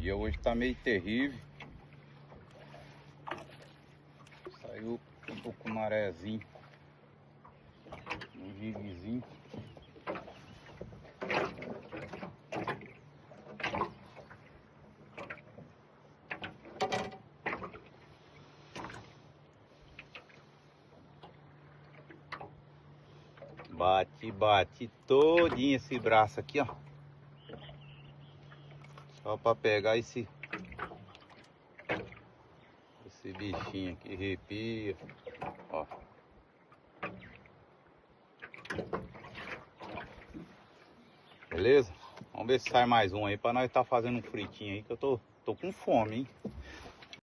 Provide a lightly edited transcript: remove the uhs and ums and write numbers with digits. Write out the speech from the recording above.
dia hoje tá meio terrível. Saiu um tucunarezinho, um gibizinho. Bate todinho esse braço aqui, ó. Só pra pegar esse bichinho aqui, arrepia, ó. Beleza? Vamos ver se sai mais um aí pra nós tá fazendo um fritinho aí, que eu tô com fome, hein?